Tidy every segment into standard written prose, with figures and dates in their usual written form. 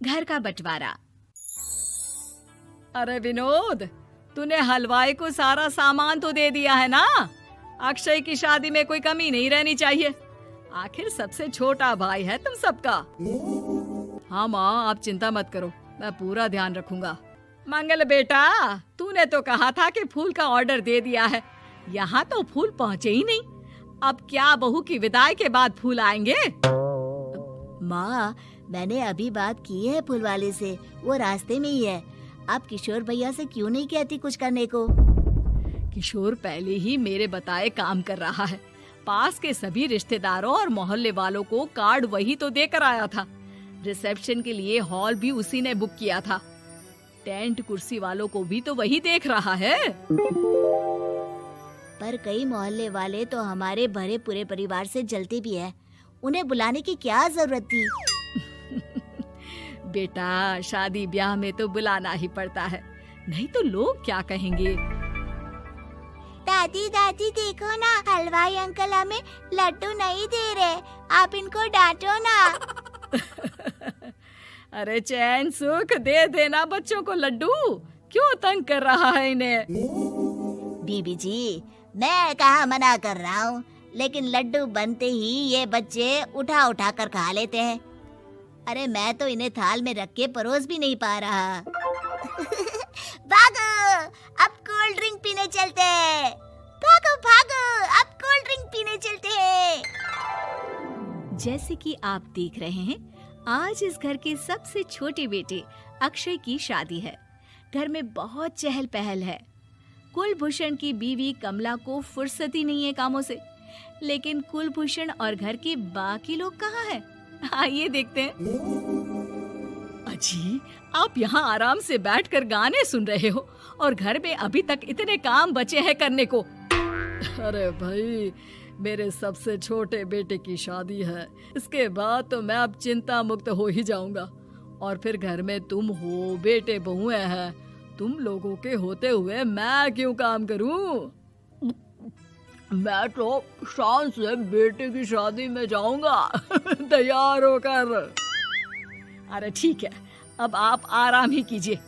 घर का बंटवारा। अरे विनोद, तूने हलवाई को सारा सामान तो दे दिया है ना? अक्षय की शादी में कोई कमी नहीं रहनी चाहिए। आखिर सबसे छोटा भाई है तुम सबका। हाँ माँ, आप चिंता मत करो, मैं पूरा ध्यान रखूंगा। मंगल बेटा, तूने तो कहा था कि फूल का ऑर्डर दे दिया है, यहाँ तो फूल पहुँचे ही नहीं। अब क्या बहू की विदाई के बाद फूल आएंगे? माँ, मैंने अभी बात की है फूल वाले से, वो रास्ते में ही है। आप किशोर भैया से क्यों नहीं कहती कुछ करने को? किशोर पहले ही मेरे बताए काम कर रहा है। पास के सभी रिश्तेदारों और मोहल्ले वालों को कार्ड वही तो देकर आया था। रिसेप्शन के लिए हॉल भी उसी ने बुक किया था। टेंट कुर्सी वालों को भी तो वही देख रहा है। पर कई मोहल्ले वाले तो हमारे भरे पूरे परिवार से जलते भी है, उन्हें बुलाने की क्या जरूरत थी? बेटा, शादी ब्याह में तो बुलाना ही पड़ता है, नहीं तो लोग क्या कहेंगे। दादी दादी देखो ना, हलवाई अंकल हमें लड्डू नहीं दे रहे, आप इनको डांटो ना। अरे चैन सुख दे देना बच्चों को लड्डू, क्यों तंग कर रहा है इन्हें? बीबी जी, मैं कहाँ मना कर रहा हूँ, लेकिन लड्डू बनते ही ये बच्चे उठा उठा कर खा लेते हैं। अरे मैं तो इन्हें थाल में रख के परोस भी नहीं पा रहा। भागो, अब कोल्ड ड्रिंक पीने चलते हैं। भागो भागो, अब कोल्ड ड्रिंक पीने चलते हैं। जैसे कि आप देख रहे हैं, आज इस घर के सबसे छोटे बेटे अक्षय की शादी है। घर में बहुत चहल पहल है। कुलभूषण की बीवी कमला को फुर्सत ही नहीं है कामों से, लेकिन कुलभूषण और घर के बाकी लोग कहाँ हैं? आइए देखते हैं। अजी, आप यहाँ आराम से बैठकर गाने सुन रहे हो और घर में अभी तक इतने काम बचे हैं करने को। अरे भाई, मेरे सबसे छोटे बेटे की शादी है, इसके बाद तो मैं अब चिंता मुक्त हो ही जाऊंगा। और फिर घर में तुम हो, बेटे बहुएं हैं, तुम लोगों के होते हुए मैं क्यों काम करूं? मैं तो शान से बेटे की शादी में जाऊंगा तैयार होकर। अरे ठीक है, अब आप आराम ही कीजिए।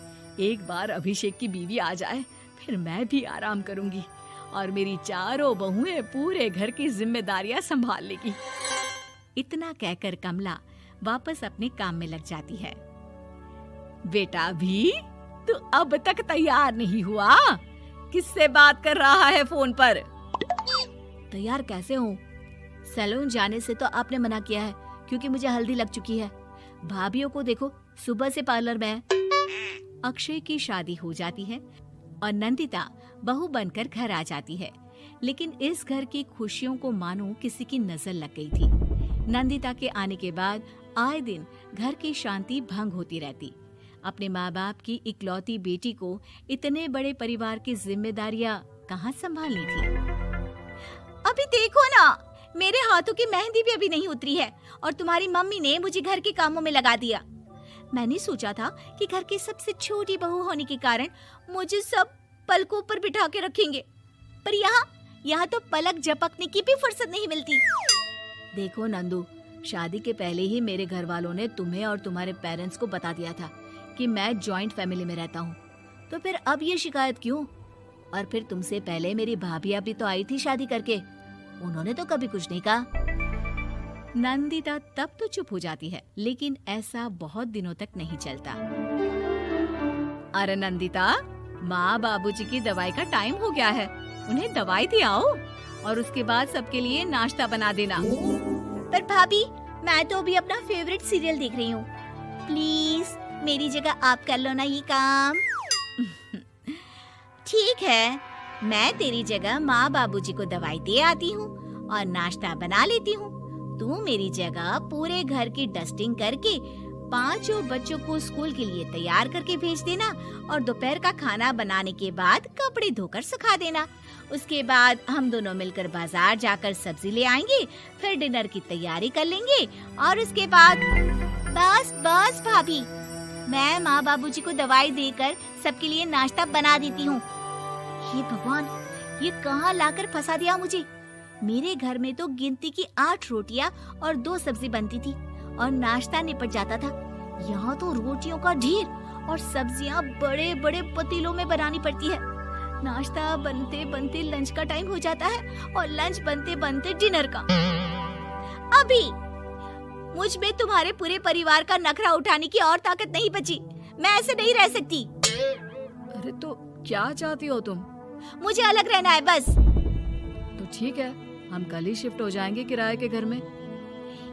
एक बार अभिषेक की बीवी आ जाए, फिर मैं भी आराम करूंगी और मेरी चारों बहुएं पूरे घर की जिम्मेदारियां संभाल लेगी। इतना कहकर कमला वापस अपने काम में लग जाती है। बेटा भी, तू अब तक तैयार नहीं हुआ? किससे बात कर रहा है फोन पर? तैयार कैसे हूँ? सैलून जाने से तो आपने मना किया है, क्योंकि मुझे हल्दी लग चुकी है। भाभीयों को देखो, सुबह से पार्लर में है। अक्षय की शादी हो जाती है और नंदिता बहू बनकर घर आ जाती है, लेकिन इस घर की खुशियों को मानो किसी की नजर लग गई थी। नंदिता के आने के बाद आए दिन घर की शांति भंग होती रहती। अपने माँ बाप की इकलौती बेटी को इतने बड़े परिवार की जिम्मेदारियां कहाँ संभालनी थी? अभी देखो ना, मेरे हाथों की मेहंदी भी अभी नहीं उतरी है और तुम्हारी मम्मी ने मुझे घर के कामों में लगा दिया। मैंने सोचा था कि घर की सबसे छोटी बहू होने के कारण मुझे सब पलकों पर बिठा के रखेंगे, पर यहाँ तो पलक झपकने की भी फुर्सत नहीं मिलती। देखो नंदू, शादी के पहले ही मेरे घर वालों ने तुम्हें और तुम्हारे पेरेंट्स को बता दिया था कि मैं जॉइंट फैमिली में रहता हूँ, तो फिर अब ये शिकायत क्यों? और फिर तुमसे पहले मेरी भाभी भी तो आई थी शादी करके, उन्होंने तो कभी कुछ नहीं कहा। नंदिता तब तो चुप हो जाती है, लेकिन ऐसा बहुत दिनों तक नहीं चलता। अरे नंदिता, माँ बाबूजी की दवाई का टाइम हो गया है, उन्हें दवाई दे आओ और उसके बाद सबके लिए नाश्ता बना देना। पर भाभी, मैं तो अभी अपना फेवरेट सीरियल देख रही हूँ। प्लीज मेरी जगह आप कर लो ना ये काम। ठीक है, मैं तेरी जगह माँ बाबूजी को दवाई दे आती हूँ और नाश्ता बना लेती हूँ। तू मेरी जगह पूरे घर की डस्टिंग करके 5 बच्चों को स्कूल के लिए तैयार करके भेज देना और दोपहर का खाना बनाने के बाद कपड़े धोकर सुखा देना। उसके बाद हम दोनों मिलकर बाजार जाकर सब्जी ले आएंगे, फिर डिनर की तैयारी कर लेंगे और उसके बाद बस भाभी, मैं माँ बाबूजी को दवाई देकर सबके लिए नाश्ता बना देती हूँ। हे भगवान, ये कहाँ लाकर फंसा दिया मुझे। मेरे घर में तो गिनती की 8 रोटियां और 2 सब्जी बनती थी और नाश्ता निपट जाता था। यहाँ तो रोटियों का ढेर और सब्जियाँ बड़े बड़े पतीलों में बनानी पड़ती है। नाश्ता बनते बनते लंच का टाइम हो जाता है और लंच बनते बनते डिनर का। अभी मुझ में तुम्हारे पूरे परिवार का नखरा उठाने की और ताकत नहीं बची। मैं ऐसे नहीं रह सकती। अरे तो क्या चाहती हो तुम? मुझे अलग रहना है बस। तो ठीक है, हम कल ही शिफ्ट हो जाएंगे किराए के घर में।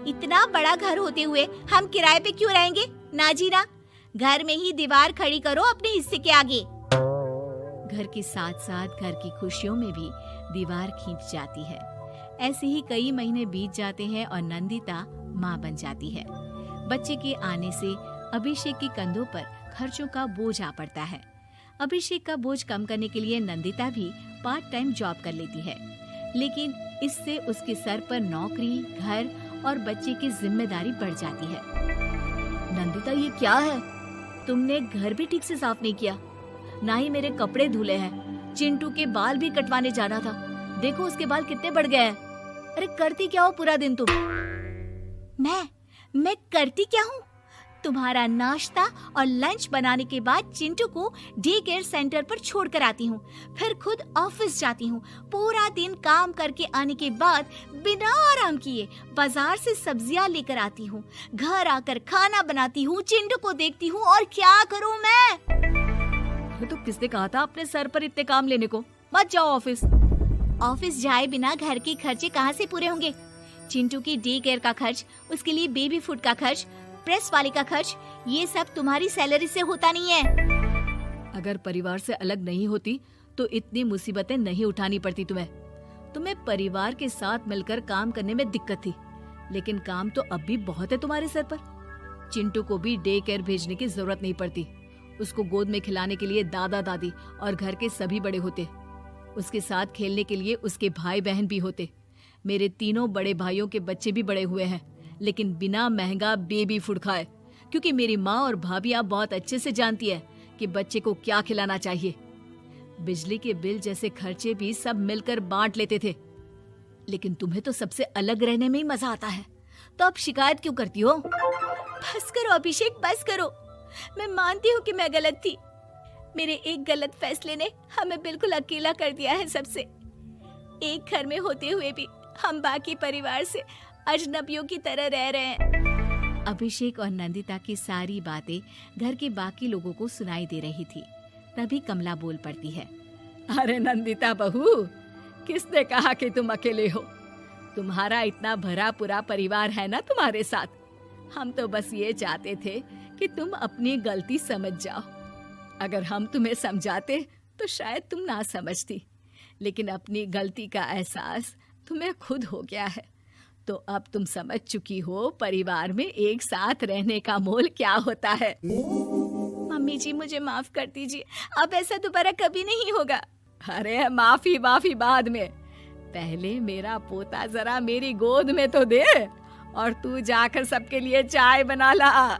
इतना बड़ा घर होते हुए हम किराए पे क्यों रहेंगे? ना जी ना, घर में ही दीवार खड़ी करो अपने हिस्से के आगे। घर के साथ साथ घर की खुशियों में भी दीवार खींच जाती है। ऐसे ही कई महीने बीत जाते हैं और नंदिता माँ बन जाती है। बच्चे के आने से अभिषेक के कंधों पर खर्चों का बोझ आ पड़ता है। अभिषेक का बोझ कम करने के लिए नंदिता भी पार्ट टाइम जॉब कर लेती है, लेकिन इससे उसके सर पर नौकरी, घर और बच्चे की जिम्मेदारी बढ़ जाती है। नंदिता, ये क्या है? तुमने घर भी ठीक से साफ नहीं किया, ना ही मेरे कपड़े धुले हैं। चिंटू के बाल भी कटवाने जाना था, देखो उसके बाल कितने बढ़ गए हैं। अरे करती क्या हो पूरा दिन तुम? मैं करती क्या हूँ? तुम्हारा नाश्ता और लंच बनाने के बाद चिंटू को डे केयर सेंटर पर छोड़कर आती हूँ, फिर खुद ऑफिस जाती हूँ। पूरा दिन काम करके आने के बाद बिना आराम किए बाजार से सब्जियाँ लेकर आती हूँ, घर आकर खाना बनाती हूँ, चिंटू को देखती हूँ और क्या करूँ मैं? तो किसने कहा था अपने सर पर इतने काम लेने को? मत जाओ ऑफिस। ऑफिस जाए बिना घर के खर्चे कहाँ से पूरे होंगे? चिंटू की डे केयर का खर्च, उसके लिए बेबी फूड का खर्च, प्रेस वाले का खर्च, ये सब तुम्हारी सैलरी से होता नहीं है। अगर परिवार से अलग नहीं होती तो इतनी मुसीबतें नहीं उठानी पड़ती तुम्हें परिवार के साथ मिलकर काम करने में दिक्कत थी, लेकिन काम तो अब भी बहुत है तुम्हारे सर पर। चिंटू को भी डे केयर भेजने की जरूरत नहीं पड़ती। उसको गोद में खिलाने के लिए दादा दादी और घर के सभी बड़े होते। उसके साथ खेलने के लिए उसके भाई बहन भी होते। मेरे तीनों बड़े भाइयों के बच्चे भी बड़े हुए हैं, लेकिन बिना महंगा बेबी फूड खाए, क्योंकि मेरी माँ और भाभियाँ बहुत अच्छे से जानती है कि बच्चे को क्या खिलाना चाहिए। बिजली के बिल जैसे खर्चे भी सब मिलकर बांट लेते थे, लेकिन तुम्हें तो सबसे अलग रहने में ही मजा आता है, तो अब शिकायत क्यों करती हो? बस करो अभिषेक, बस करो। मैं मानती हूँ कि मैं गलत थी। मेरे एक गलत फैसले ने हमें बिल्कुल अकेला कर दिया है सबसे। एक घर में होते हुए भी हम बाकी परिवार से अजनबियों की तरह रह रहे हैं। अभिषेक और नंदिता की सारी बातें घर के बाकी लोगों को सुनाई दे रही थी। तभी कमला बोल पड़ती है। अरे नंदिता बहू, किसने कहा कि तुम अकेले हो? तुम्हारा इतना भरा पूरा परिवार है ना तुम्हारे साथ। हम तो बस ये चाहते थे कि तुम अपनी गलती समझ जाओ। अगर हम तुम्हें समझाते तो शायद तुम ना समझती, लेकिन अपनी गलती का एहसास तुम्हें खुद हो गया है, तो अब तुम समझ चुकी हो परिवार में एक साथ रहने का मोल क्या होता है। मम्मी जी, मुझे माफ कर दीजिए, अब ऐसा दोबारा कभी नहीं होगा। अरे माफी बाद में, पहले मेरा पोता जरा मेरी गोद में तो दे, और तू जाकर सबके लिए चाय बना ला।